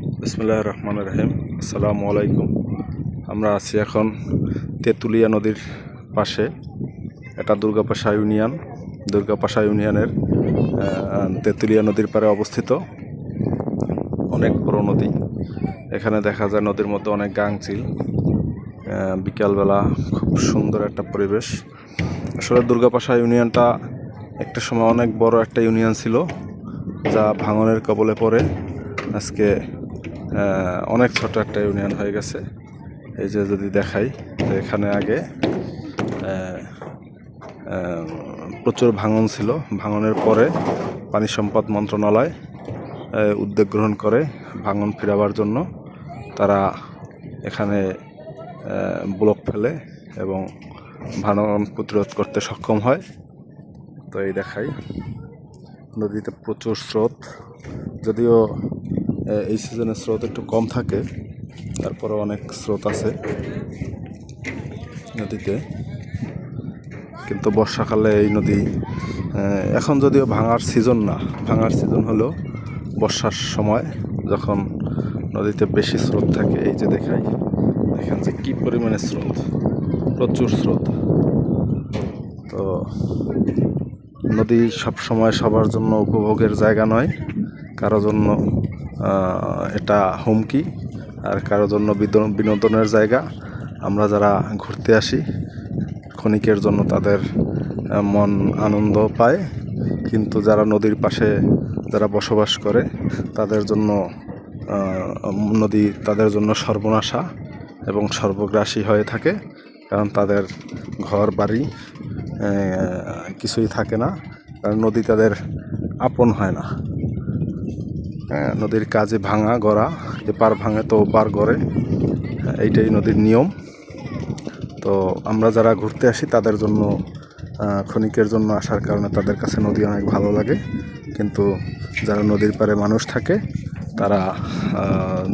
বিসমিল্লাহির রহমানির রহিম। আসসালামু আলাইকুম। আমরা আছি এখন তেঁতুলিয়া নদীর পাশে। এটা দুর্গাপাশা ইউনিয়নের তেঁতুলিয়া নদীর পাড়ে অবস্থিত। অনেক বড় নদী। এখানে দেখা যায় নদীর মধ্যে অনেক গাংচিল। বিকালবেলা খুব সুন্দর একটা পরিবেশ। আসলে দুর্গাপাশা ইউনিয়নটা একটা সময় অনেক বড় একটা ইউনিয়ন ছিল, যা ভাঙনের কবলে পড়ে আজকে অনেক ছোট একটা ইউনিয়ন হয়ে গেছে। এই যে যদি দেখাই, তো এখানে আগে প্রচুর ভাঙন ছিল। ভাঙনের পরে পানি সম্পদ মন্ত্রণালয় উদ্যোগ গ্রহণ করে ভাঙন ফেরাবার জন্য। তারা এখানে ব্লক ফেলে এবং ভাঙন প্রতিরোধ করতে সক্ষম হয়। তো এই দেখাই, নদীতে প্রচুর স্রোত। যদিও এই সিজনে স্রোত একটু কম থাকে, তারপরে অনেক স্রোত আছে নদীতে। কিন্তু বর্ষাকালে এই নদী এখন যদিও ভাঙার সিজন না, ভাঙার সিজন হলো বর্ষার সময়, যখন নদীতে বেশি স্রোত থাকে। এই যে দেখেন যে কী পরিমাণে স্রোত, প্রচুর স্রোত। তো নদী সব সময় সবার জন্য উপভোগের জায়গা নয়, কারো জন্য এটা হুমকি, আর কারো জন্য বিনোদনের জায়গা। আমরা যারা ঘুরতে আসি, ক্ষণিকের জন্য তাদের মন আনন্দ পায়, কিন্তু যারা নদীর পাশে যারা বসবাস করে তাদের জন্য নদী তাদের জন্য সর্বনাশা এবং সর্বগ্রাসী হয়ে থাকে। কারণ তাদের ঘর বাড়ি কিছুই থাকে না, কারণ নদী তাদের আপন হয় না। নদীর কাজে ভাঙা গড়া, এপার ভাঙে তো ওপার গড়ে, এইটাই নদীর নিয়ম। তো আমরা যারা ঘুরতে আসি তাদের জন্য ক্ষণিকের জন্য আসার কারণে তাদের কাছে নদী অনেক ভালো লাগে, কিন্তু যারা নদীর পাড়ে মানুষ থাকে তারা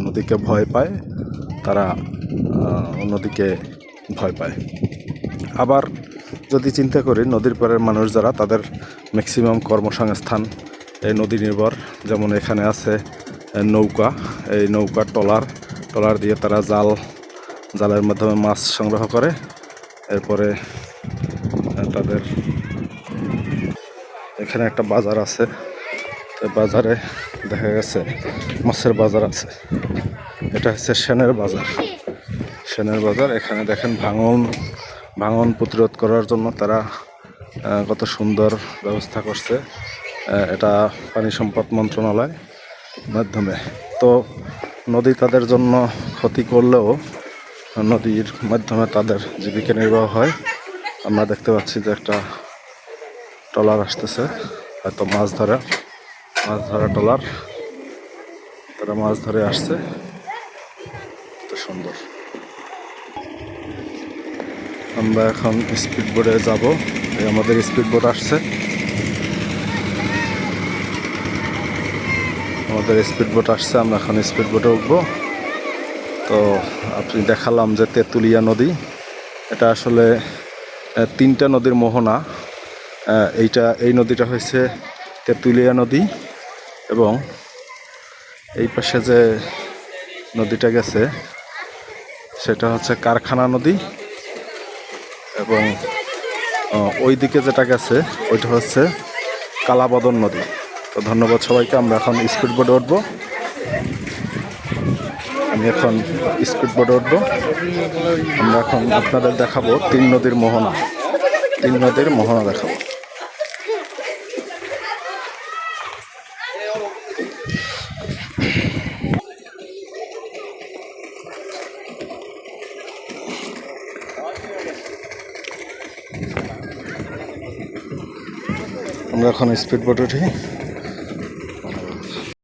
নদীকে ভয় পায়, তারা নদীকে ভয় পায়। আবার যদি চিন্তা করি, নদীর পাড়ের মানুষ যারা, তাদের ম্যাক্সিমাম কর্মসংস্থান এই নদী নির্ভর। যেমন এখানে আছে নৌকা, এই নৌকা ট্রলার দিয়ে তারা জালের মাধ্যমে মাছ সংগ্রহ করে। এরপরে তাদের এখানে একটা বাজার আছে, বাজারে দেখা গেছে মাছের বাজার আছে। এটা হচ্ছে সেনের বাজার। এখানে দেখেন ভাঙন প্রতিরোধ করার জন্য তারা কত সুন্দর ব্যবস্থা করছে। এটা পানি সম্পদ মন্ত্রণালয় মাধ্যমে। তো নদী তাদের জন্য ক্ষতি করলেও নদীর মাধ্যমে তাদের জীবিকা নির্বাহ হয়। আমরা দেখতে পাচ্ছি যে একটা ট্রলার আসতেছে, হয়তো মাছ ধরা ট্রলার, তারা মাছ ধরে আসছে। তো সুন্দর। আমরা এখন স্পিড বোটে যাব। আমাদের স্পিড বোট আসছে, আমরা এখন স্পিড বোটে উঠবো। তো আপনি দেখালাম যে তেঁতুলিয়া নদী, এটা আসলে তিনটা নদীর মোহনা। এই নদীটা হয়েছে তেঁতুলিয়া নদী, এবং এই পাশে যে নদীটা গেছে সেটা হচ্ছে কারখানা নদী, এবং ওই দিকে যেটা গেছে ওইটা হচ্ছে কালাবদন নদী। তো ধন্যবাদ সবাইকে। আমরা এখন স্পিড বোটে উঠবো। আমরা এখন আপনাদের দেখাবো তিন নদীর মোহনা দেখাবো। আমরা এখন স্পিড বোটে উঠি।